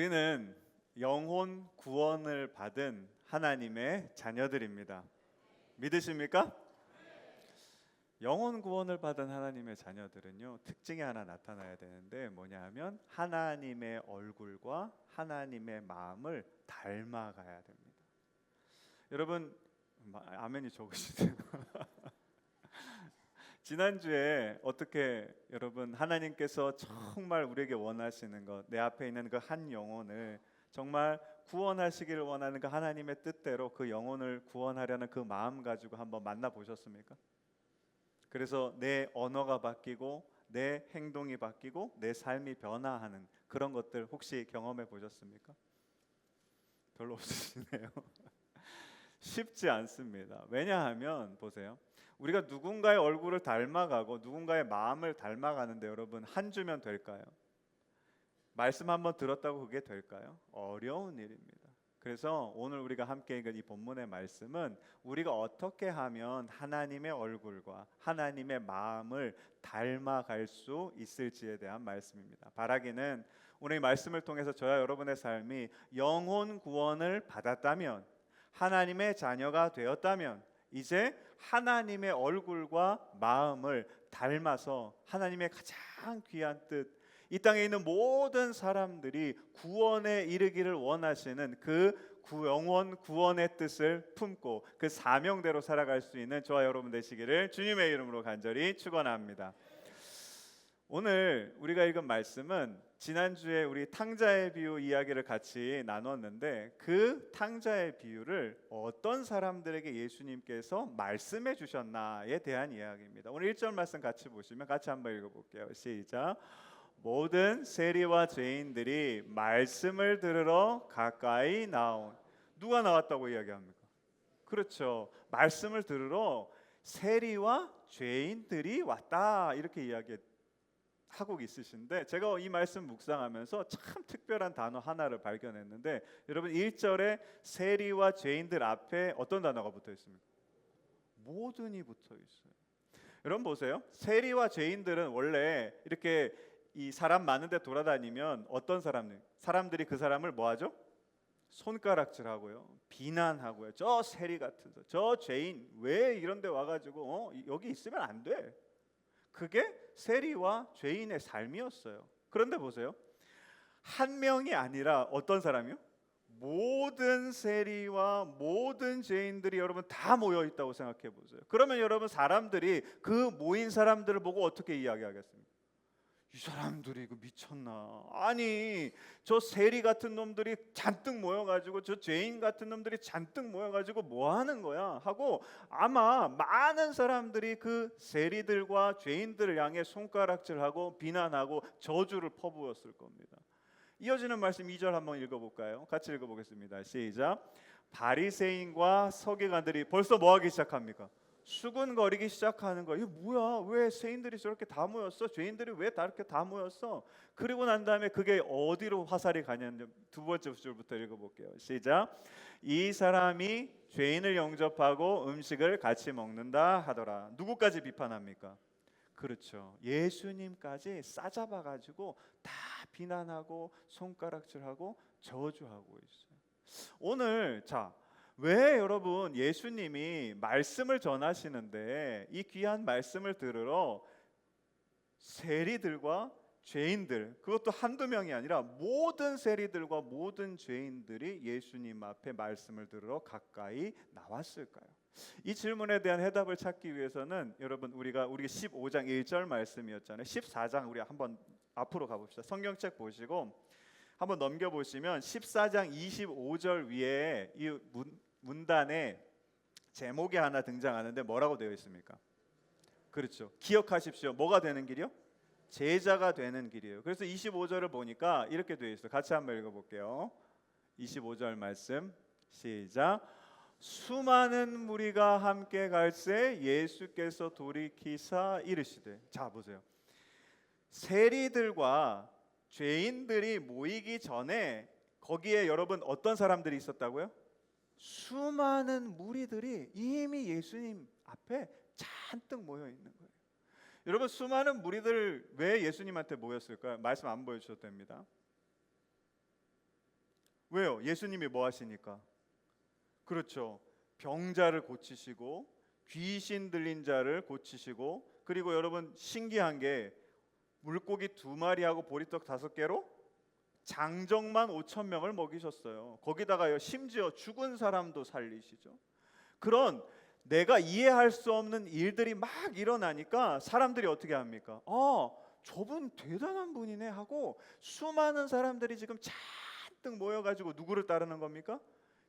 우리는 영혼 구원을 받은 하나님의 자녀들입니다. 믿으십니까? 영혼 구원을 받은 하나님의 자녀들은요, 특징이 하나 나타나야 되는데 뭐냐 하면 하나님의 얼굴과 하나님의 마음을 닮아가야 됩니다. 여러분, 아멘이 적으시네요. 지난주에 어떻게 여러분 하나님께서 정말 우리에게 원하시는 것, 내 앞에 있는 그 한 영혼을 정말 구원하시기를 원하는 그 하나님의 뜻대로 그 영혼을 구원하려는 그 마음 가지고 한번 만나보셨습니까? 그래서 내 언어가 바뀌고 내 행동이 바뀌고 내 삶이 변화하는 그런 것들 혹시 경험해 보셨습니까? 별로 없으시네요. 쉽지 않습니다. 왜냐하면 보세요, 우리가 누군가의 얼굴을 닮아가고 누군가의 마음을 닮아가는데 여러분 한 주면 될까요? 말씀 한번 들었다고 그게 될까요? 어려운 일입니다. 그래서 오늘 우리가 함께 읽은 이 본문의 말씀은 우리가 어떻게 하면 하나님의 얼굴과 하나님의 마음을 닮아갈 수 있을지에 대한 말씀입니다. 바라기는 오늘 이 말씀을 통해서 저와 여러분의 삶이 영혼 구원을 받았다면, 하나님의 자녀가 되었다면 이제 하나님의 얼굴과 마음을 닮아서 하나님의 가장 귀한 뜻, 이 땅에 있는 모든 사람들이 구원에 이르기를 원하시는 그 영혼 구원의 뜻을 품고 그 사명대로 살아갈 수 있는 저와 여러분 되시기를 주님의 이름으로 간절히 축원합니다. 오늘 우리가 읽은 말씀은 지난주에 우리 탕자의 비유 이야기를 같이 나눴는데 그 탕자의 비유를 어떤 사람들에게 예수님께서 말씀해 주셨나에 대한 이야기입니다. 오늘 1절 말씀 같이 보시면 같이 한번 읽어볼게요. 시작. 모든 세리와 죄인들이 말씀을 들으러 가까이 나온. 누가 나왔다고 이야기합니까? 그렇죠. 말씀을 들으러 세리와 죄인들이 왔다 이렇게 이야기하고 있으신데, 제가 이 말씀 묵상하면서 참 특별한 단어 하나를 발견했는데, 여러분 1절에 세리와 죄인들 앞에 어떤 단어가 붙어 있습니까? 모든이 붙어 있어요. 여러분 보세요. 세리와 죄인들은 원래 이렇게 이 사람 많은데 돌아다니면 어떤 사람들이 그 사람을 뭐하죠? 손가락질하고요, 비난하고요. 저 세리 같은 저 죄인 왜 이런 데 와가지고 여기 있으면 안 돼. 그게 세리와 죄인의 삶이었어요. 그런데 보세요, 한 명이 아니라 어떤 사람이요? 모든 세리와 모든 죄인들이 여러분 다 모여 있다고 생각해 보세요. 그러면 여러분 사람들이 그 모인 사람들을 보고 어떻게 이야기하겠습니까? 이 사람들이 이거 미쳤나? 아니 저 세리 같은 놈들이 잔뜩 모여가지고 저 죄인 같은 놈들이 잔뜩 모여가지고 뭐 하는 거야? 하고 아마 많은 사람들이 그 세리들과 죄인들을 향해 손가락질하고 비난하고 저주를 퍼부었을 겁니다. 이어지는 말씀 2절 한번 읽어볼까요? 같이 읽어보겠습니다. 시작. 바리새인과 서기관들이 벌써 뭐 하기 시작합니까? 수군거리기 시작하는 거예요. 이게 뭐야? 왜 세인들이 저렇게 다 모였어? 죄인들이 왜 다 이렇게 다 모였어? 그리고 난 다음에 그게 어디로 화살이 가냐는 두 번째 줄부터 읽어볼게요. 시작. 이 사람이 죄인을 영접하고 음식을 같이 먹는다 하더라. 누구까지 비판합니까? 그렇죠. 예수님까지 싸잡아가지고 다 비난하고 손가락질하고 저주하고 있어요. 오늘 왜 여러분 예수님이 말씀을 전하시는데 이 귀한 말씀을 들으러 세리들과 죄인들, 그것도 한두 명이 아니라 모든 세리들과 모든 죄인들이 예수님 앞에 말씀을 들으러 가까이 나왔을까요? 이 질문에 대한 해답을 찾기 위해서는 여러분 우리가 15장 1절 말씀이었잖아요. 14장 우리 한번 앞으로 가봅시다. 성경책 보시고 한번 넘겨보시면 14장 25절 위에 이 문단에 제목이 하나 등장하는데 뭐라고 되어 있습니까? 그렇죠. 기억하십시오. 뭐가 되는 길이요? 제자가 되는 길이에요. 그래서 25절을 보니까 이렇게 되어 있어요. 같이 한번 읽어볼게요. 25절 말씀 시작. 수많은 무리가 함께 갈새 예수께서 돌이키사 이르시되. 자 보세요. 세리들과 죄인들이 모이기 전에 거기에 여러분 어떤 사람들이 있었다고요? 수많은 무리들이 이미 예수님 앞에 잔뜩 모여 있는 거예요. 여러분 수많은 무리들 왜 예수님한테 모였을까요? 말씀 안 보여주셔도 됩니다. 왜요? 예수님이 뭐 하시니까? 그렇죠. 병자를 고치시고 귀신 들린 자를 고치시고, 그리고 여러분 신기한 게 물고기 2마리하고 보리떡 5개로 장정만 5천 명을 먹이셨어요. 거기다가요 심지어 죽은 사람도 살리시죠. 그런 내가 이해할 수 없는 일들이 막 일어나니까 사람들이 어떻게 합니까? 저분 대단한 분이네 하고 수많은 사람들이 지금 잔뜩 모여가지고 누구를 따르는 겁니까?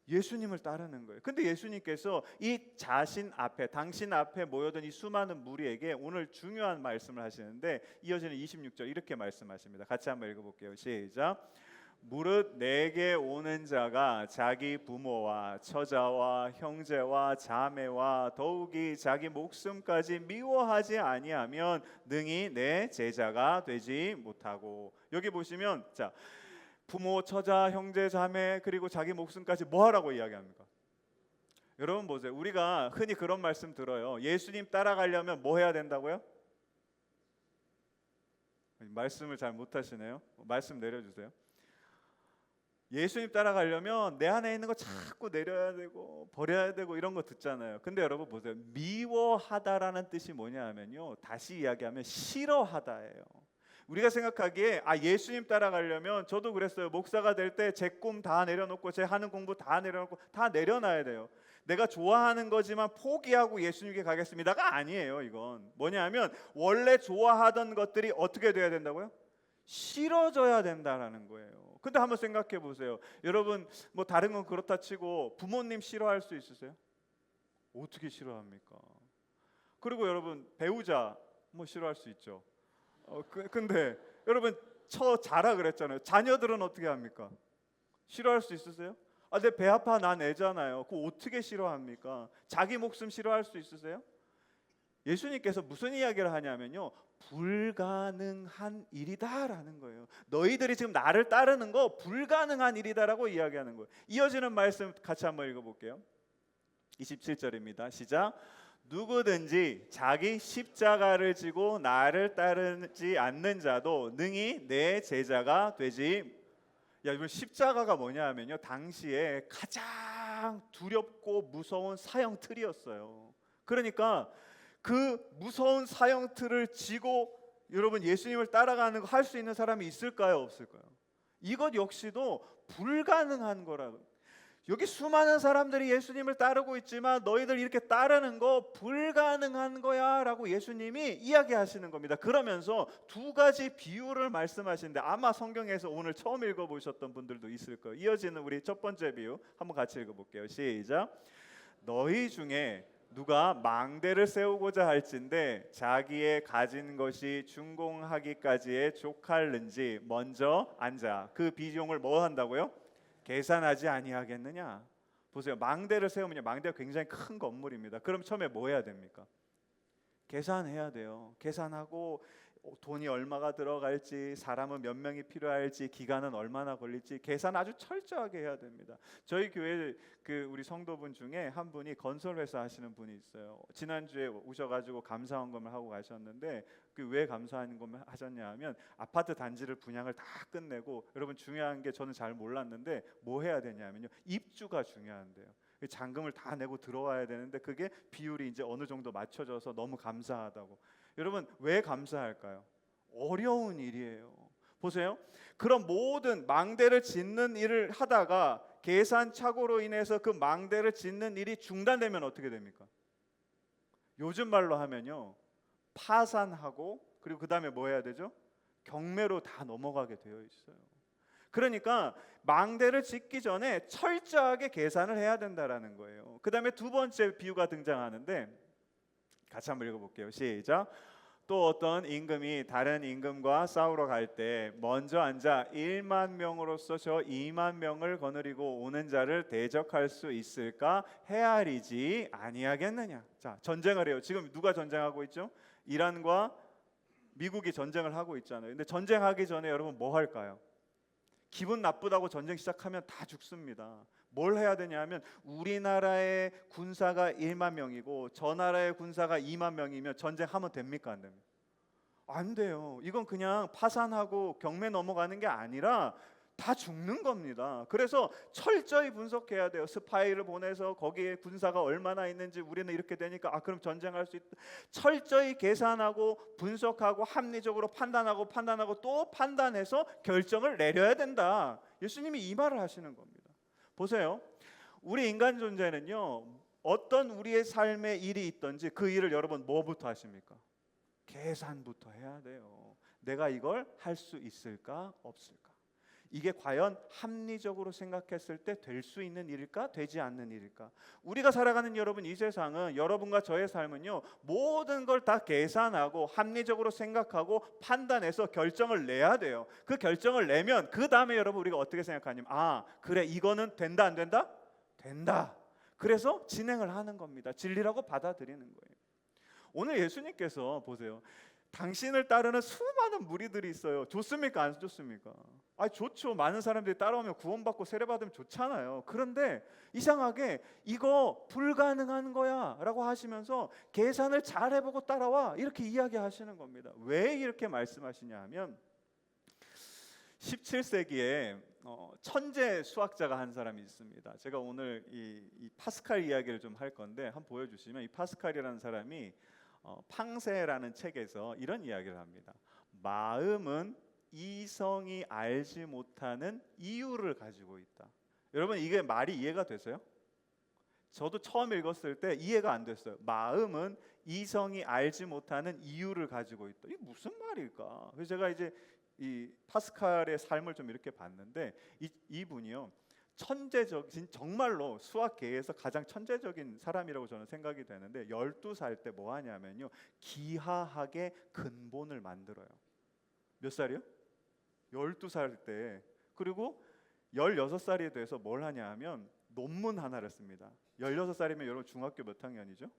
예수님을 따르는 거예요. 근데 예수님께서 이 자신 앞에, 당신 앞에 모여든 이 수많은 무리에게 오늘 중요한 말씀을 하시는데, 이어지는 26절 이렇게 말씀하십니다. 같이 한번 읽어볼게요. 시작. 무릇 내게 오는 자가 자기 부모와 처자와 형제와 자매와 더욱이 자기 목숨까지 미워하지 아니하면 능히 내 제자가 되지 못하고. 여기 보시면 자, 부모, 처자, 형제, 자매, 그리고 자기 목숨까지 뭐 하라고 이야기합니까? 여러분 보세요. 우리가 흔히 그런 말씀 들어요. 예수님 따라가려면 뭐 해야 된다고요? 말씀을 잘 못하시네요. 말씀 내려주세요. 예수님 따라가려면 내 안에 있는 거 자꾸 내려야 되고 버려야 되고 이런 거 듣잖아요. 근데 여러분 보세요. 미워하다라는 뜻이 뭐냐 하면요, 다시 이야기하면 싫어하다예요. 우리가 생각하기에 예수님 따라가려면, 저도 그랬어요. 목사가 될 때 제 꿈 다 내려놓고 제 하는 공부 다 내려놓고 다 내려놔야 돼요. 내가 좋아하는 거지만 포기하고 예수님께 가겠습니다가 아니에요. 이건 뭐냐 하면 원래 좋아하던 것들이 어떻게 돼야 된다고요? 싫어져야 된다라는 거예요. 근데 한번 생각해 보세요. 여러분 뭐 다른 건 그렇다 치고 부모님 싫어할 수 있으세요? 어떻게 싫어합니까? 그리고 여러분 배우자 뭐 싫어할 수 있죠. 근데 여러분 자라 그랬잖아요. 자녀들은 어떻게 합니까? 싫어할 수 있으세요? 내 배 아파 난 애잖아요. 그거 어떻게 싫어합니까? 자기 목숨 싫어할 수 있으세요? 예수님께서 무슨 이야기를 하냐면요, 불가능한 일이다라는 거예요. 너희들이 지금 나를 따르는 거 불가능한 일이다라고 이야기하는 거예요. 이어지는 말씀 같이 한번 읽어볼게요. 27절입니다. 시작. 누구든지 자기 십자가를 지고 나를 따르지 않는 자도 능히 내 제자가 되지. 여러분 십자가가 뭐냐 하면요, 당시에 가장 두렵고 무서운 사형틀이었어요. 그러니까 그 무서운 사형틀을 지고 여러분 예수님을 따라가는 거 할 수 있는 사람이 있을까요, 없을까요? 이것 역시도 불가능한 거라고. 여기 수많은 사람들이 예수님을 따르고 있지만 너희들 이렇게 따르는 거 불가능한 거야 라고 예수님이 이야기하시는 겁니다. 그러면서 2가지 비유를 말씀하시는데 아마 성경에서 오늘 처음 읽어보셨던 분들도 있을 거예요. 이어지는 우리 첫 번째 비유 한번 같이 읽어볼게요. 시작. 너희 중에 누가 망대를 세우고자 할진대 자기의 가진 것이 준공하기까지에 족할는지 먼저 앉아 그 비용을 뭐 한다고요? 계산하지 아니하겠느냐. 보세요. 망대를 세우면요, 망대가 굉장히 큰 건물입니다. 그럼 처음에 뭐 해야 됩니까? 계산해야 돼요. 계산하고 돈이 얼마가 들어갈지, 사람은 몇 명이 필요할지, 기간은 얼마나 걸릴지 계산 아주 철저하게 해야 됩니다. 저희 교회 우리 성도분 중에 한 분이 건설회사 하시는 분이 있어요. 지난주에 오셔가지고 감사헌금을 하고 가셨는데 왜 감사헌금을 하셨냐 하면 아파트 단지를 분양을 다 끝내고, 여러분 중요한 게 저는 잘 몰랐는데 뭐 해야 되냐면요, 입주가 중요한데요. 잔금을 다 내고 들어와야 되는데 그게 비율이 이제 어느 정도 맞춰져서 너무 감사하다고. 여러분 왜 감사할까요? 어려운 일이에요. 보세요. 그런 모든 망대를 짓는 일을 하다가 계산 착오로 인해서 그 망대를 짓는 일이 중단되면 어떻게 됩니까? 요즘 말로 하면요, 파산하고 그리고 그 다음에 뭐 해야 되죠? 경매로 다 넘어가게 되어 있어요. 그러니까 망대를 짓기 전에 철저하게 계산을 해야 된다라는 거예요. 그 다음에 2번째 비유가 등장하는데 같이 한번 읽어볼게요. 시작. 또 어떤 임금이 다른 임금과 싸우러 갈 때 먼저 앉아 1만 명으로서 저 2만 명을 거느리고 오는 자를 대적할 수 있을까 헤아리지 아니하겠느냐. 자, 전쟁을 해요. 지금 누가 전쟁하고 있죠? 이란과 미국이 전쟁을 하고 있잖아요. 근데 전쟁하기 전에 여러분 뭐 할까요? 기분 나쁘다고 전쟁 시작하면 다 죽습니다. 뭘 해야 되냐면 우리나라의 군사가 1만 명이고 저 나라의 군사가 2만 명이면 전쟁하면 됩니까, 안 됩니까? 안 돼요. 이건 그냥 파산하고 경매 넘어가는 게 아니라 다 죽는 겁니다. 그래서 철저히 분석해야 돼요. 스파이를 보내서 거기에 군사가 얼마나 있는지, 우리는 이렇게 되니까 그럼 전쟁할 수 있다. 철저히 계산하고 분석하고 합리적으로 판단하고 또 판단해서 결정을 내려야 된다. 예수님이 이 말을 하시는 겁니다. 보세요. 우리 인간 존재는요, 어떤 우리의 삶의 일이 있든지 그 일을 여러분 뭐부터 하십니까? 계산부터 해야 돼요. 내가 이걸 할 수 있을까 없을까? 이게 과연 합리적으로 생각했을 때 될 수 있는 일일까 되지 않는 일일까? 우리가 살아가는 여러분, 이 세상은, 여러분과 저의 삶은요, 모든 걸 다 계산하고 합리적으로 생각하고 판단해서 결정을 내야 돼요. 그 결정을 내면 그 다음에 여러분 우리가 어떻게 생각하냐면 그래, 이거는 된다 안 된다? 된다. 그래서 진행을 하는 겁니다. 진리라고 받아들이는 거예요. 오늘 예수님께서 보세요. 당신을 따르는 수많은 무리들이 있어요. 좋습니까? 안 좋습니까? 좋죠. 많은 사람들이 따라오면 구원받고 세례받으면 좋잖아요. 그런데 이상하게 이거 불가능한 거야 라고 하시면서 계산을 잘 해보고 따라와, 이렇게 이야기하시는 겁니다. 왜 이렇게 말씀하시냐 하면 17세기에 천재 수학자가 한 사람이 있습니다. 제가 오늘 이 파스칼 이야기를 좀 할 건데 한번 보여주시면, 이 파스칼이라는 사람이 팡세라는 책에서 이런 이야기를 합니다. 마음은 이성이 알지 못하는 이유를 가지고 있다. 여러분, 이게 말이 이해가 되세요? 저도 처음 읽었을 때 이해가 안 됐어요. 마음은 이성이 알지 못하는 이유를 가지고 있다. 이게 무슨 말일까? 그래서 제가 이제 이 파스칼의 삶을 좀 이렇게 봤는데, 이분이요, 천재적인, 정말로 수학계에서 가장 천재적인 사람이라고 저는 생각이 되는데, 12살 때 뭐 하냐면요, 기하학의 근본을 만들어요. 몇 살이요? 12살 때. 그리고 16살이 돼서 뭘 하냐 하면 논문 하나를 씁니다. 16살이면 여러분 중학교 몇 학년이죠?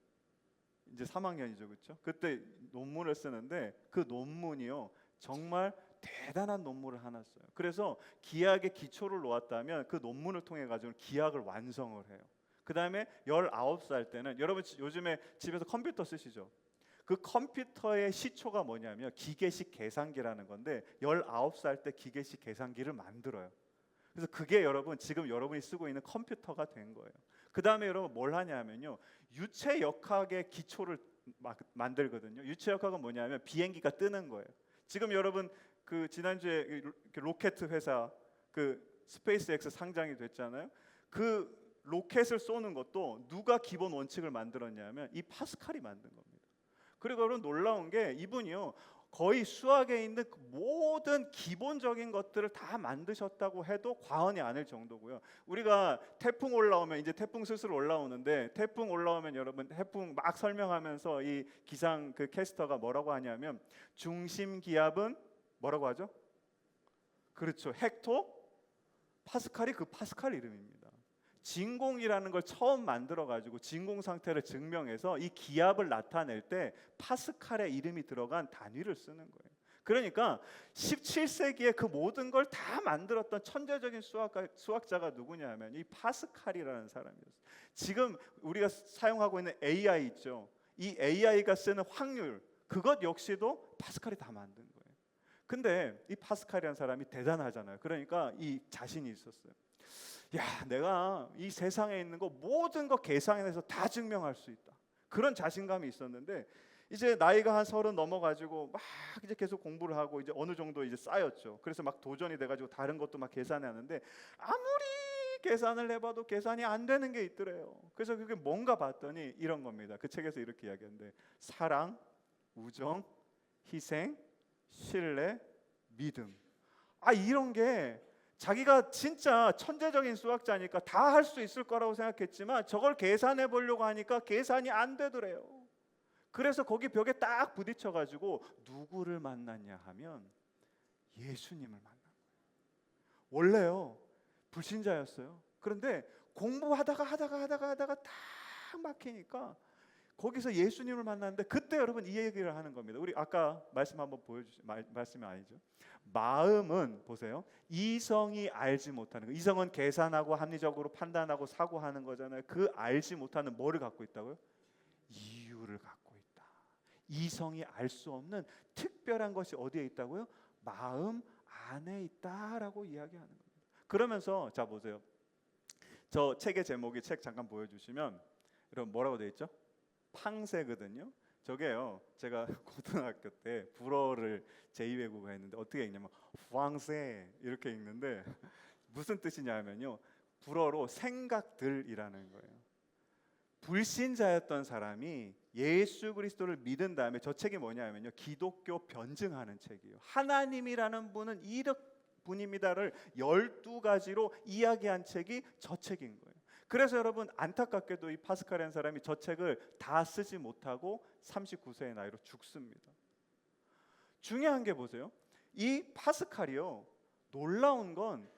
이제 3학년이죠, 그렇죠? 그때 논문을 쓰는데 그 논문이요, 정말 대단한 논문을 하나 써요. 그래서 기하학의 기초를 놓았다면 그 논문을 통해 가지고 기하학을 완성을 해요. 그 다음에 19살 때는, 여러분 요즘에 집에서 컴퓨터 쓰시죠? 그 컴퓨터의 시초가 뭐냐면 기계식 계산기라는 건데, 19살 때 기계식 계산기를 만들어요. 그래서 그게 여러분 지금 여러분이 쓰고 있는 컴퓨터가 된 거예요. 그 다음에 여러분 뭘 하냐면요, 유체역학의 기초를 만들거든요. 유체역학은 뭐냐면 비행기가 뜨는 거예요. 지금 여러분 그 지난주에 로켓 회사 그 스페이스X 상장이 됐잖아요. 그 로켓을 쏘는 것도 누가 기본 원칙을 만들었냐면 이 파스칼이 만든 겁니다. 그리고 여러분 놀라운 게, 이분이요, 거의 수학에 있는 모든 기본적인 것들을 다 만드셨다고 해도 과언이 아닐 정도고요. 우리가 태풍 올라오면, 이제 태풍 슬슬 올라오는데, 태풍 올라오면 여러분 태풍 막 설명하면서 이 기상 그 캐스터가 뭐라고 하냐면, 중심 기압은 뭐라고 하죠? 그렇죠, 헥토 파스칼이 그 파스칼 이름입니다. 진공이라는 걸 처음 만들어 가지고 진공 상태를 증명해서 이 기압을 나타낼 때 파스칼의 이름이 들어간 단위를 쓰는 거예요. 그러니까 17세기에 그 모든 걸 다 만들었던 천재적인 수학자가 누구냐 하면 이 파스칼이라는 사람이었어요. 지금 우리가 사용하고 있는 AI 있죠. 이 AI가 쓰는 확률, 그것 역시도 파스칼이 다 만든 거예요. 근데 이 파스칼이라는 사람이 대단하잖아요. 그러니까 이 자신이 있었어요. 야, 내가 이 세상에 있는 거 모든 거 계산해서 다 증명할 수 있다. 그런 자신감이 있었는데, 이제 나이가 한 30 넘어가지고 막 이제 계속 공부를 하고 이제 어느 정도 이제 쌓였죠. 그래서 막 도전이 돼가지고 다른 것도 막 계산하는데, 아무리 계산을 해봐도 계산이 안 되는 게 있더래요. 그래서 그게 뭔가 봤더니 이런 겁니다. 그 책에서 이렇게 이야기하는데, 사랑, 우정, 희생, 신뢰, 믿음. 이런 게 자기가 진짜 천재적인 수학자니까 다 할 수 있을 거라고 생각했지만, 저걸 계산해 보려고 하니까 계산이 안 되더래요. 그래서 거기 벽에 딱 부딪혀 가지고 누구를 만났냐 하면 예수님을 만난 거예요. 원래요, 불신자였어요. 그런데 공부하다가 딱 막히니까 거기서 예수님을 만났는데, 그때 여러분 이 얘기를 하는 겁니다. 우리 아까 말씀 한번 보여주시죠. 말씀이 아니죠. 마음은 보세요, 이성이 알지 못하는 거. 이성은 계산하고 합리적으로 판단하고 사고하는 거잖아요. 그 알지 못하는 뭐를 갖고 있다고요? 이유를 갖고 있다. 이성이 알 수 없는 특별한 것이 어디에 있다고요? 마음 안에 있다라고 이야기하는 겁니다. 그러면서 자 보세요. 저 책의 제목이 책 잠깐 보여주시면 여러분 뭐라고 돼 있죠? 팡세거든요. 저게요. 제가 고등학교 때 불어를 제2외국어 했는데 어떻게 읽냐면 팡세 이렇게 읽는데 무슨 뜻이냐면요. 불어로 생각들이라는 거예요. 불신자였던 사람이 예수 그리스도를 믿은 다음에 저 책이 뭐냐면요. 기독교 변증하는 책이에요. 하나님이라는 분은 이런 분입니다를 12가지로 이야기한 책이 저 책인 거예요. 그래서 여러분 안타깝게도 이 파스칼이라는 사람이 저 책을 다 쓰지 못하고 39세의 나이로 죽습니다. 중요한 게 보세요. 이 파스칼이요. 놀라운 건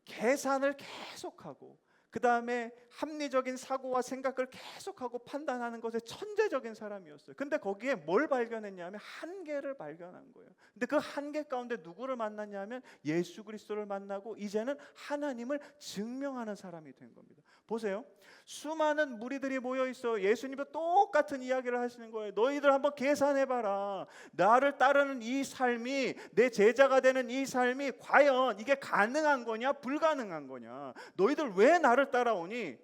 계산을 계속하고 그 다음에 합리적인 사고와 생각을 계속하고 판단하는 것에 천재적인 사람이었어요. 근데 거기에 뭘 발견했냐면 한계를 발견한 거예요. 근데 그 한계 가운데 누구를 만났냐면 예수 그리스도를 만나고 이제는 하나님을 증명하는 사람이 된 겁니다. 보세요. 수많은 무리들이 모여 있어 예수님과 똑같은 이야기를 하시는 거예요. 너희들 한번 계산해봐라. 나를 따르는 이 삶이, 내 제자가 되는 이 삶이 과연 이게 가능한 거냐 불가능한 거냐. 너희들 왜 나를 따라오니?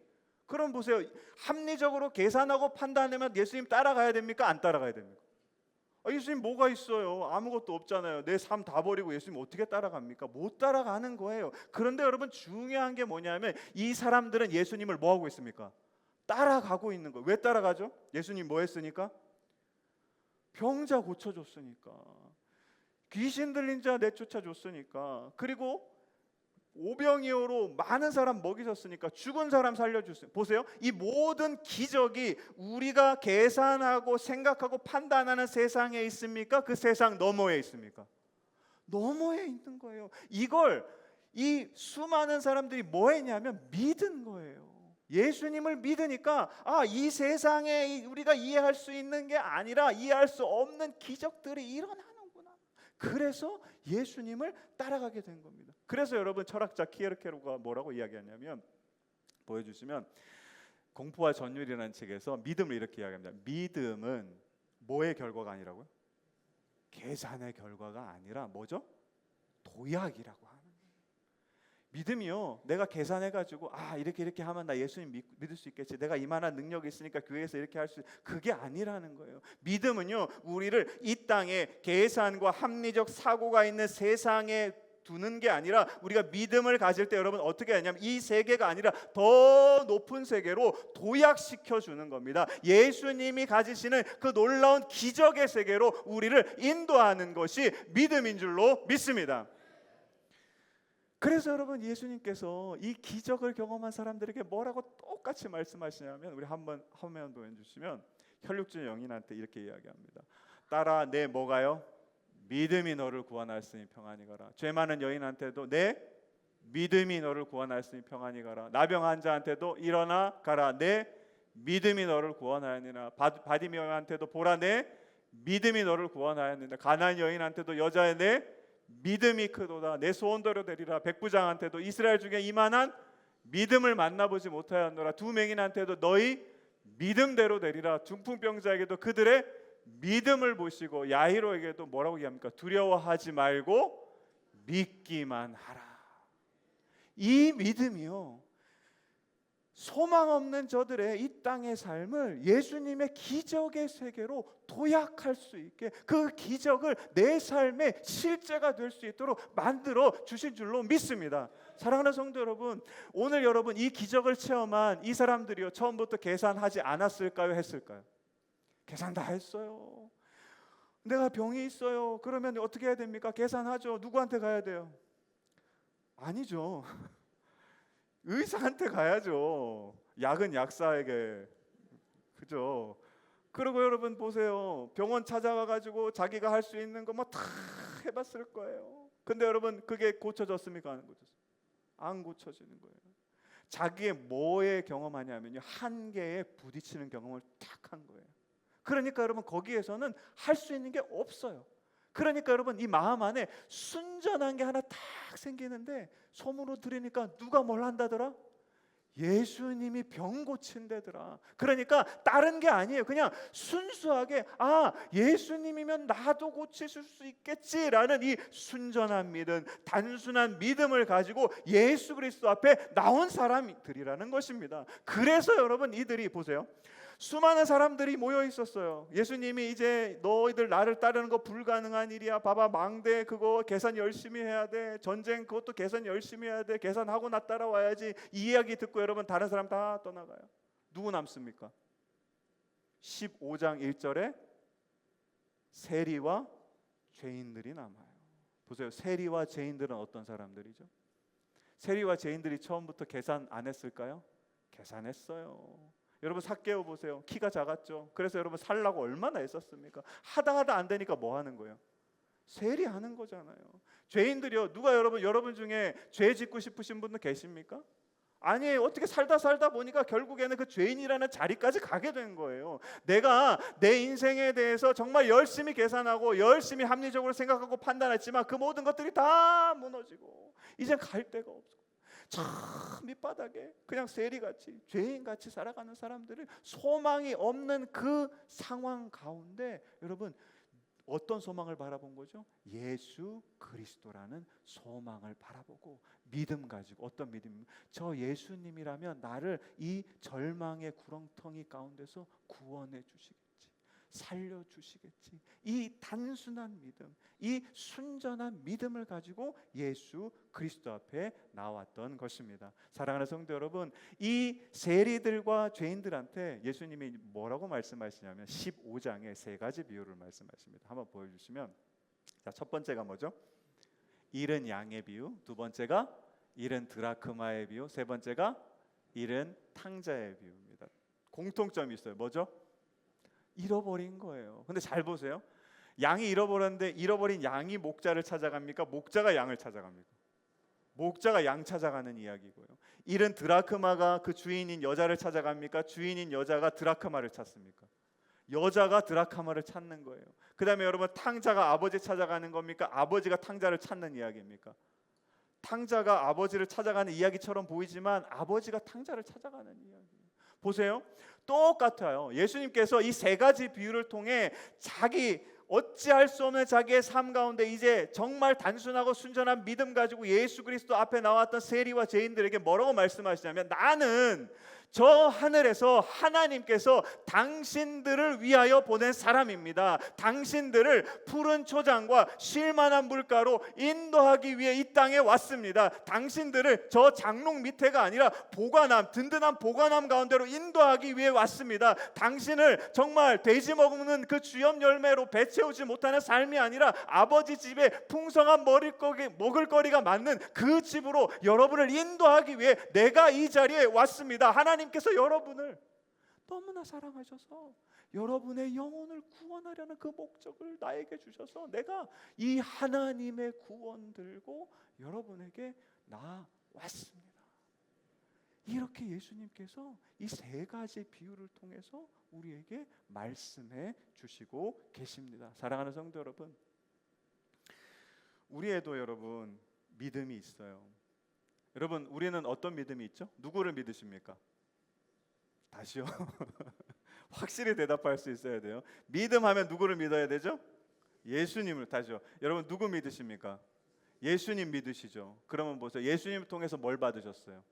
그럼 보세요. 합리적으로 계산하고 판단하면 예수님 따라가야 됩니까? 안 따라가야 됩니까? 예수님 뭐가 있어요? 아무것도 없잖아요. 내 삶 다 버리고 예수님 어떻게 따라갑니까? 못 따라가는 거예요. 그런데 여러분 중요한 게 뭐냐면 이 사람들은 예수님을 뭐 하고 있습니까? 따라가고 있는 거예요. 왜 따라가죠? 예수님 뭐 했으니까? 병자 고쳐줬으니까. 귀신 들린 자 내쫓아줬으니까. 그리고 오병이어로 많은 사람 먹이셨으니까. 죽은 사람 살려주세요. 보세요. 이 모든 기적이 우리가 계산하고 생각하고 판단하는 세상에 있습니까? 그 세상 너머에 있습니까? 너머에 있는 거예요. 이걸 이 수많은 사람들이 뭐 했냐면 믿은 거예요. 예수님을 믿으니까 이 세상에 우리가 이해할 수 있는 게 아니라 이해할 수 없는 기적들이 일어나는구나. 그래서 예수님을 따라가게 된 겁니다. 그래서 여러분 철학자 키에르케로가 뭐라고 이야기하냐면 보여주시면 공포와 전율이라는 책에서 믿음을 이렇게 이야기합니다. 믿음은 뭐의 결과가 아니라고요? 계산의 결과가 아니라 뭐죠? 도약이라고 하는 거예요. 믿음이요. 내가 계산해가지고 이렇게 하면 나 예수님 믿을 수 있겠지. 내가 이만한 능력이 있으니까 교회에서 이렇게 할 수 그게 아니라는 거예요. 믿음은요. 우리를 이 땅에 계산과 합리적 사고가 있는 세상에 두는 게 아니라 우리가 믿음을 가질 때 여러분 어떻게 하냐면 이 세계가 아니라 더 높은 세계로 도약시켜 주는 겁니다. 예수님이 가지시는 그 놀라운 기적의 세계로 우리를 인도하는 것이 믿음인 줄로 믿습니다. 그래서 여러분 예수님께서 이 기적을 경험한 사람들에게 뭐라고 똑같이 말씀하시냐면 우리 한번 화면 보여주시면 혈육주 영인한테 이렇게 이야기합니다. 딸아 내 뭐가요? 믿음이 너를 구원하였으니 평안히 가라. 죄 많은 여인한테도 내 믿음이 너를 구원하였으니 평안히 가라. 나병 환자한테도 일어나 가라. 내 믿음이 너를 구원하였느니라. 바디메오한테도 보라 내 믿음이 너를 구원하였느니라. 가나안 여인한테도 여자의 내 믿음이 크도다. 내 소원대로 되리라. 백부장한테도 이스라엘 중에 이만한 믿음을 만나보지 못하였노라. 두 맹인한테도 너희 믿음대로 되리라. 중풍병자에게도 그들의 믿음을 보시고 야이로에게도 뭐라고 얘기합니까? 두려워하지 말고 믿기만 하라. 이 믿음이요. 소망 없는 저들의 이 땅의 삶을 예수님의 기적의 세계로 도약할 수 있게 그 기적을 내 삶의 실제가 될 수 있도록 만들어 주신 줄로 믿습니다. 사랑하는 성도 여러분, 오늘 여러분 이 기적을 체험한 이 사람들이요 처음부터 계산하지 않았을까요? 했을까요? 계산 다 했어요. 내가 병이 있어요. 그러면 어떻게 해야 됩니까? 계산하죠. 누구한테 가야 돼요? 아니죠. 의사한테 가야죠. 약은 약사에게. 그죠? 그리고 여러분 보세요. 병원 찾아가가지고 자기가 할 수 있는 거 뭐 다 해봤을 거예요. 근데 여러분 그게 고쳐졌습니까? 안 고쳐졌어요? 안 고쳐지는 거예요. 자기의 뭐에 경험하냐면요. 한계에 부딪히는 경험을 딱 한 거예요. 그러니까 여러분 거기에서는 할 수 있는 게 없어요. 그러니까 여러분 이 마음 안에 순전한 게 하나 딱 생기는데 소문으로 들으니까 누가 뭘 한다더라? 예수님이 병 고친대더라. 그러니까 다른 게 아니에요. 그냥 순수하게 예수님이면 나도 고치실 수 있겠지라는 이 순전한 믿음, 단순한 믿음을 가지고 예수 그리스도 앞에 나온 사람들이라는 것입니다. 그래서 여러분 이들이 보세요. 수많은 사람들이 모여 있었어요. 예수님이 이제 너희들 나를 따르는 거 불가능한 일이야. 봐봐, 망대 그거 계산 열심히 해야 돼. 전쟁 그것도 계산 열심히 해야 돼. 계산하고 나 따라와야지. 이 이야기 듣고 여러분 다른 사람 다 떠나가요. 누구 남습니까? 15장 1절에 세리와 죄인들이 남아요. 보세요. 세리와 죄인들은 어떤 사람들이죠? 세리와 죄인들이 처음부터 계산 안 했을까요? 계산했어요. 여러분 삭개오 보세요. 키가 작았죠. 그래서 여러분 살라고 얼마나 애썼습니까? 하다 안 되니까 뭐 하는 거예요? 세리하는 거잖아요. 죄인들이요. 누가 여러분 중에 죄 짓고 싶으신 분들 계십니까? 아니에요. 어떻게 살다 보니까 결국에는 그 죄인이라는 자리까지 가게 된 거예요. 내가 내 인생에 대해서 정말 열심히 계산하고 열심히 합리적으로 생각하고 판단했지만 그 모든 것들이 다 무너지고 이제 갈 데가 없어. 참 밑바닥에 그냥 세리같이 죄인같이 살아가는 사람들을 소망이 없는 그 상황 가운데 여러분 어떤 소망을 바라본 거죠? 예수 그리스도라는 소망을 바라보고 믿음 가지고 어떤 믿음입니까? 저 예수님이라면 나를 이 절망의 구렁텅이 가운데서 구원해 주시겠지, 살려주시겠지. 이 단순한 믿음, 이 순전한 믿음을 가지고 예수 그리스도 앞에 나왔던 것입니다. 사랑하는 성도 여러분, 이 세리들과 죄인들한테 예수님이 뭐라고 말씀하시냐면 15장에 세 가지 비유를 말씀하십니다. 한번 보여주시면, 자, 첫 번째가 뭐죠? 잃은 양의 비유, 두 번째가 잃은 드라크마의 비유, 세 번째가 잃은 탕자의 비유입니다. 공통점이 있어요. 뭐죠? 잃어버린 거예요. 근데 잘 보세요. 양이 잃어버렸는데 잃어버린 양이 목자를 찾아갑니까? 목자가 양을 찾아갑니까? 목자가 양 찾아가는 이야기고요. 잃은 드라크마가 그 주인인 여자를 찾아갑니까? 주인인 여자가 드라크마를 찾습니까? 여자가 드라크마를 찾는 거예요. 그 다음에 여러분 탕자가 아버지 찾아가는 겁니까? 아버지가 탕자를 찾는 이야기입니까? 탕자가 아버지를 찾아가는 이야기처럼 보이지만 아버지가 탕자를 찾아가는 이야기예요. 보세요. 똑같아요. 예수님께서 이 세 가지 비유를 통해 자기 어찌할 수 없는 자기의 삶 가운데 이제 정말 단순하고 순전한 믿음 가지고 예수 그리스도 앞에 나왔던 세리와 죄인들에게 뭐라고 말씀하시냐면, 나는 저 하늘에서 하나님께서 당신들을 위하여 보낸 사람입니다. 당신들을 푸른 초장과 쉴만한 물가로 인도하기 위해 이 땅에 왔습니다. 당신들을 저 장롱 밑에가 아니라 보관함, 든든한 보관함 가운데로 인도하기 위해 왔습니다. 당신을 정말 돼지 먹는 그 주염 열매로 배 채우지 못하는 삶이 아니라 아버지 집에 풍성한 먹을 거리가 많은 그 집으로 여러분을 인도하기 위해 내가 이 자리에 왔습니다. 하나님께서 여러분을 너무나 사랑하셔서 여러분의 영혼을 구원하려는 그 목적을 나에게 주셔서 내가 이 하나님의 구원 들고 여러분에게 나왔습니다. 이렇게 예수님께서 이 세 가지 비유를 통해서 우리에게 말씀해 주시고 계십니다. 사랑하는 성도 여러분, 우리에도 여러분 믿음이 있어요. 여러분 우리는 어떤 믿음이 있죠? 누구를 믿으십니까? 다시요. 확실히 대답할 수 있어야 돼요. 믿음하면 누구를 믿어야 되죠? 예수님을. 다시요. 여러분 누구 믿으십니까? 예수님 믿으시죠? 그러면 보세요. 예수님을 통해서 뭘 받으셨어요?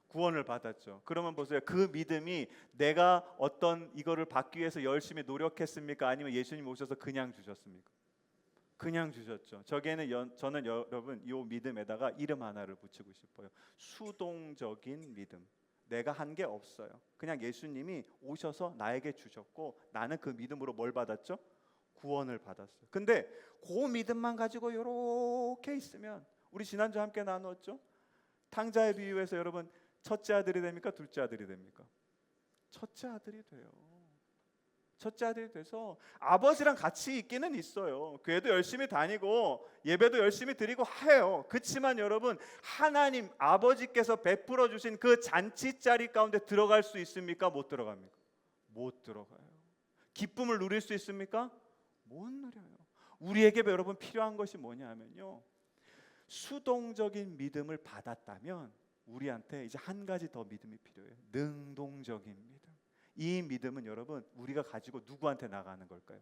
구원을 받았죠. 그러면 보세요. 그 믿음이 내가 어떤 이거를 받기 위해서 열심히 노력했습니까? 아니면 예수님 오셔서 그냥 주셨습니까? 그냥 주셨죠. 저는 여러분 이 믿음에다가 이름 하나를 붙이고 싶어요. 수동적인 믿음. 내가 한 게 없어요. 그냥 예수님이 오셔서 나에게 주셨고 나는 그 믿음으로 뭘 받았죠? 구원을 받았어요. 근데 그 믿음만 가지고 이렇게 있으면, 우리 지난주 함께 나눴죠? 탕자의 비유에서 여러분 첫째 아들이 됩니까? 둘째 아들이 됩니까? 첫째 아들이 돼요. 첫째 아들이 돼서 아버지랑 같이 있기는 있어요. 교회도 열심히 다니고 예배도 열심히 드리고 해요. 그렇지만 여러분 하나님 아버지께서 베풀어 주신 그 잔치자리 가운데 들어갈 수 있습니까? 못 들어갑니까? 못 들어가요. 기쁨을 누릴 수 있습니까? 못 누려요. 우리에게 여러분 필요한 것이 뭐냐 하면요, 수동적인 믿음을 받았다면 우리한테 이제 한 가지 더 믿음이 필요해요. 능동적인 믿음. 이 믿음은 여러분 우리가 가지고 누구한테 나가는 걸까요?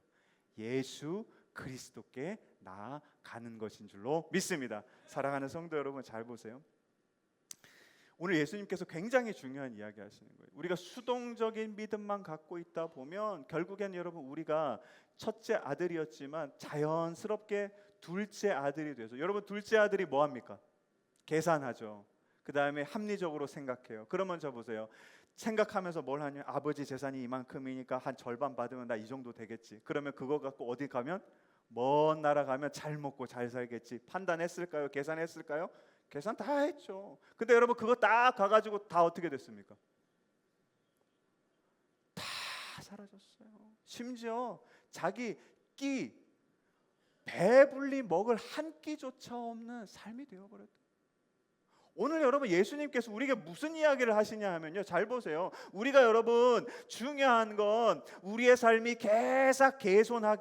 예수 그리스도께 나아가는 것인 줄로 믿습니다. 사랑하는 성도 여러분, 잘 보세요. 오늘 예수님께서 굉장히 중요한 이야기 하시는 거예요. 우리가 수동적인 믿음만 갖고 있다 보면 결국엔 여러분 우리가 첫째 아들이었지만 자연스럽게 둘째 아들이 돼서, 여러분 둘째 아들이 뭐 합니까? 계산하죠. 그 다음에 합리적으로 생각해요. 그러면 저 보세요. 생각하면서 뭘 하냐? 아버지 재산이 이만큼이니까 한 절반 받으면 나 이 정도 되겠지. 그러면 그거 갖고 어디 가면, 먼 나라 가면 잘 먹고 잘 살겠지. 판단했을까요? 계산했을까요? 계산 다 했죠. 근데 여러분 그거 딱 가가지고 다 어떻게 됐습니까? 다 사라졌어요. 심지어 자기 끼, 배불리 먹을 한 끼조차 없는 삶이 되어버렸다. 오늘 여러분 예수님께서 우리에게 무슨 이야기를 하시냐 하면요, 잘 보세요. 우리가 여러분 중요한 건 우리의 삶이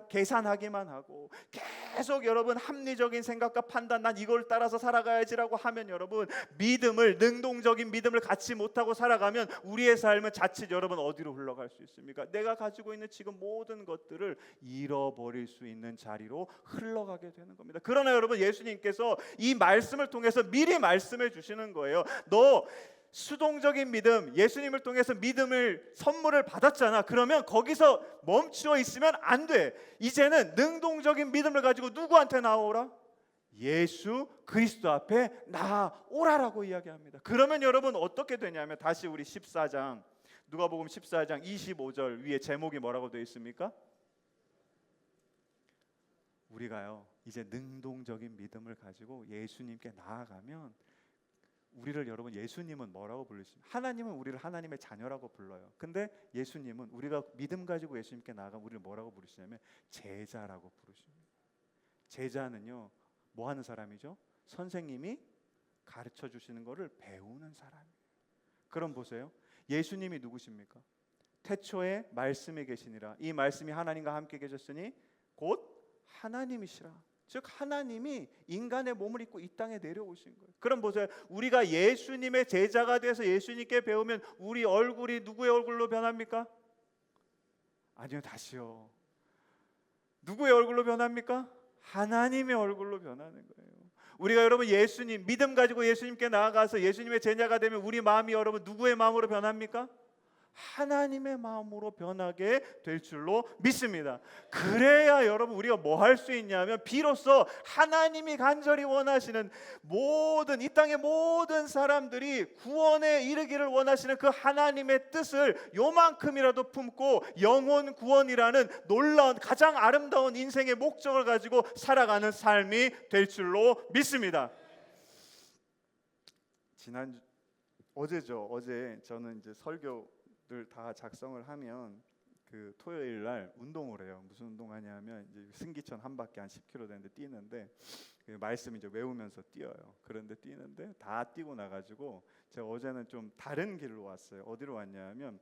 계산하기만 하고 계속 여러분 합리적인 생각과 판단, 난 이걸 따라서 살아가야지라고 하면 여러분 믿음을, 능동적인 믿음을 갖지 못하고 살아가면 우리의 삶은 자칫 여러분 어디로 흘러갈 수 있습니까? 내가 가지고 있는 지금 모든 것들을 잃어버릴 수 있는 자리로 흘러가게 되는 겁니다. 그러나 여러분 예수님께서 이 말씀을 통해서 미리 말씀해 주시는 거예요. 너 수동적인 믿음, 예수님을 통해서 믿음을 선물을 받았잖아. 그러면 거기서 멈추어 있으면 안 돼. 이제는 능동적인 믿음을 가지고 누구한테 나오라? 예수 그리스도 앞에 나오라라고 이야기합니다. 그러면 여러분 어떻게 되냐면, 다시 우리 14장, 누가복음 14장 25절 위에 제목이 뭐라고 되어 있습니까? 우리가요 이제 능동적인 믿음을 가지고 예수님께 나아가면 우리를, 여러분 예수님은 뭐라고 부르십니까? 하나님은 우리를 하나님의 자녀라고 불러요. 근데 예수님은 우리가 믿음 가지고 예수님께 나아가면 우리를 뭐라고 부르시냐면 제자라고 부르십니다. 제자는요 뭐 하는 사람이죠? 선생님이 가르쳐 주시는 것을 배우는 사람이에요. 그럼 보세요. 예수님이 누구십니까? 태초에 말씀이 계시니라. 이 말씀이 하나님과 함께 계셨으니 곧 하나님이시라. 즉 하나님이 인간의 몸을 입고 이 땅에 내려오신 거예요. 그럼 보세요. 우리가 예수님의 제자가 돼서 예수님께 배우면 우리 얼굴이 누구의 얼굴로 변합니까? 아니요, 다시요. 누구의 얼굴로 변합니까? 하나님의 얼굴로 변하는 거예요. 우리가 여러분 예수님 믿음 가지고 예수님께 나아가서 예수님의 제자가 되면 우리 마음이 여러분 누구의 마음으로 변합니까? 하나님의 마음으로 변하게 될 줄로 믿습니다. 그래야 여러분 우리가 뭐 할 수 있냐면, 비로소 하나님이 간절히 원하시는 모든, 이 땅의 모든 사람들이 구원에 이르기를 원하시는 그 하나님의 뜻을 요만큼이라도 품고 영혼 구원이라는 놀라운, 가장 아름다운 인생의 목적을 가지고 살아가는 삶이 될 줄로 믿습니다. 어제 저는 이제 설교 다 작성을 하면 그 토요일 날 운동을 해요. 무슨 운동하냐면 이제 승기천 한 바퀴 한 10km 되는데 뛰는데, 그 말씀 이제 외우면서 뛰어요. 그런데 뛰는데 다 뛰고 나가지고 제가 어제는 좀 다른 길로 왔어요. 어디로 왔냐면,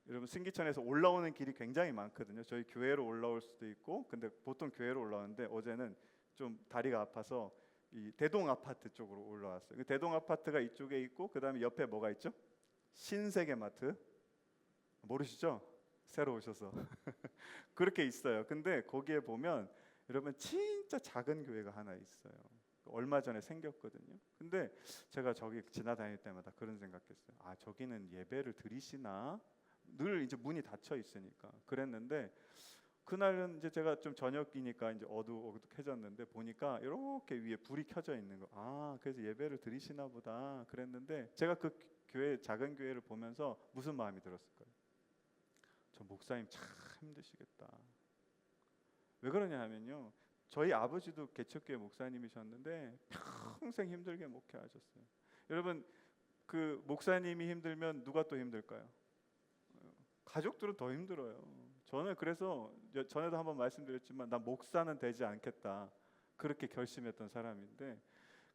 여러분 승기천에서 올라오는 길이 굉장히 많거든요. 저희 교회로 올라올 수도 있고, 근데 보통 교회로 올라오는데 어제는 좀 다리가 아파서 이 대동 아파트 쪽으로 올라왔어요. 그 대동 아파트가 이쪽에 있고, 그 다음에 옆에 뭐가 있죠? 신세계마트. 모르시죠? 새로 오셔서 그렇게 있어요. 근데 거기에 보면 여러분 진짜 작은 교회가 하나 있어요. 얼마 전에 생겼거든요. 근데 제가 저기 지나다닐 때마다 그런 생각했어요. 아, 저기는 예배를 드리시나? 늘 이제 문이 닫혀 있으니까 그랬는데, 그날은 이제 제가 좀 저녁이니까 이제 어둑어둑해졌는데 보니까 이렇게 위에 불이 켜져 있는 거. 아, 그래서 예배를 드리시나 보다 그랬는데, 제가 그 교회, 작은 교회를 보면서 무슨 마음이 들었을까요? 저 목사님 참 힘드시겠다. 왜 그러냐 하면요, 저희 아버지도 개척교회 목사님이셨는데 평생 힘들게 목회하셨어요. 여러분 그 목사님이 힘들면 누가 또 힘들까요? 가족들은 더 힘들어요. 저는 그래서 전에도 한번 말씀드렸지만 나 목사는 되지 않겠다 그렇게 결심했던 사람인데,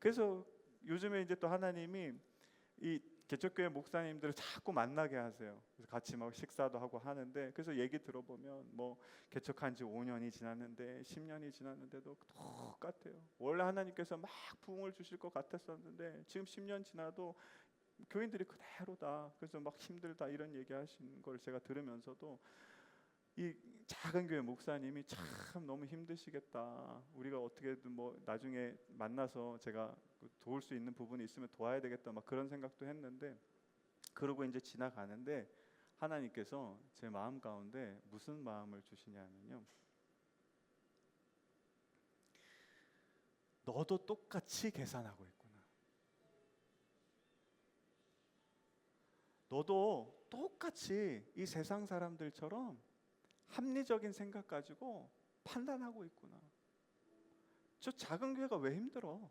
그래서 요즘에 이제 또 하나님이 이 개척교회 목사님들을 자꾸 만나게 하세요. 그래서 같이 막 식사도 하고 하는데, 그래서 얘기 들어보면 뭐 개척한 지 5년이 지났는데 10년이 지났는데도 똑같아요. 원래 하나님께서 막 부흥을 주실 것 같았었는데 지금 10년 지나도 교인들이 그대로다. 그래서 막 힘들다 이런 얘기하신 걸 제가 들으면서도 이 작은 교회 목사님이 참 너무 힘드시겠다. 우리가 어떻게든 뭐 나중에 만나서 제가 도울 수 있는 부분이 있으면 도와야 되겠다. 막 그런 생각도 했는데, 그러고 이제 지나가는데 하나님께서 제 마음 가운데 무슨 마음을 주시냐면요, 너도 똑같이 계산하고 있구나. 너도 똑같이 이 세상 사람들처럼 합리적인 생각 가지고 판단하고 있구나. 저 작은 교회가 왜 힘들어?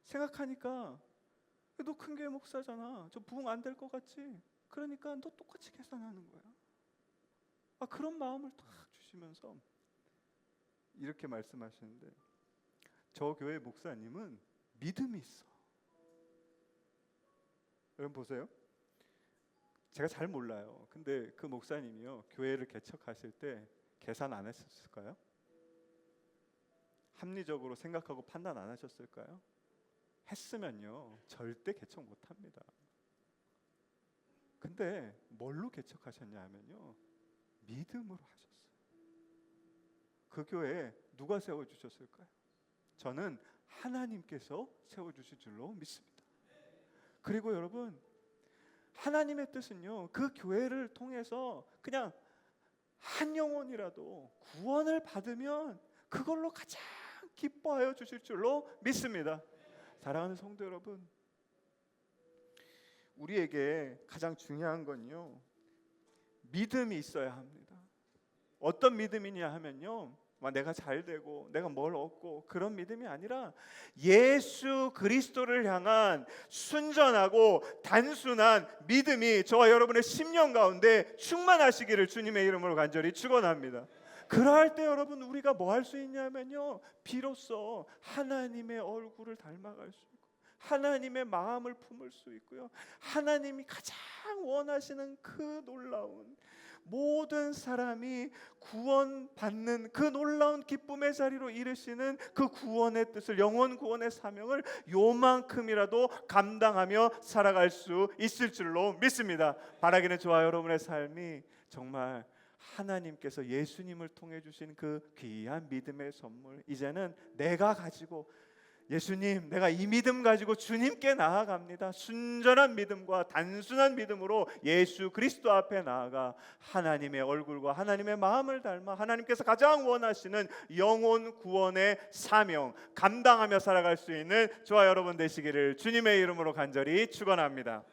생각하니까 너 큰 교회 목사잖아. 저 부흥 안 될 것 같지? 그러니까 너 똑같이 계산하는 거야. 그런 마음을 딱 주시면서 이렇게 말씀하시는데, 저 교회 목사님은 믿음이 있어. 여러분 보세요. 제가 잘 몰라요. 근데 그 목사님이요, 교회를 개척하실 때 계산 안 했었을까요? 합리적으로 생각하고 판단 안 하셨을까요? 했으면요 절대 개척 못합니다. 근데 뭘로 개척하셨냐 하면요, 믿음으로 하셨어요. 그 교회에 누가 세워주셨을까요? 저는 하나님께서 세워주실 줄로 믿습니다. 그리고 여러분, 하나님의 뜻은요, 그 교회를 통해서 그냥 한 영혼이라도 구원을 받으면 그걸로 가장 기뻐하여 주실 줄로 믿습니다. 사랑하는 성도 여러분, 우리에게 가장 중요한 건요, 믿음이 있어야 합니다. 어떤 믿음이냐 하면요, 내가 잘 되고 내가 뭘 얻고 그런 믿음이 아니라 예수 그리스도를 향한 순전하고 단순한 믿음이 저와 여러분의 심령 가운데 충만하시기를 주님의 이름으로 간절히 축원합니다. 그러할 때 여러분, 우리가 뭐 할 수 있냐면요, 비로소 하나님의 얼굴을 닮아갈 수 있고 하나님의 마음을 품을 수 있고요, 하나님이 가장 원하시는 그 놀라운 모든 사람이 구원받는 그 놀라운 기쁨의 자리로 이르시는 그 구원의 뜻을, 영원 구원의 사명을 요만큼이라도 감당하며 살아갈 수 있을 줄로 믿습니다. 바라기는 저와 여러분의 삶이 정말 하나님께서 예수님을 통해 주신 그 귀한 믿음의 선물, 이제는 내가 가지고, 예수님, 내가 이 믿음 가지고 주님께 나아갑니다. 순전한 믿음과 단순한 믿음으로 예수 그리스도 앞에 나아가 하나님의 얼굴과 하나님의 마음을 닮아 하나님께서 가장 원하시는 영혼 구원의 사명 감당하며 살아갈 수 있는 저와 여러분 되시기를 주님의 이름으로 간절히 축원합니다.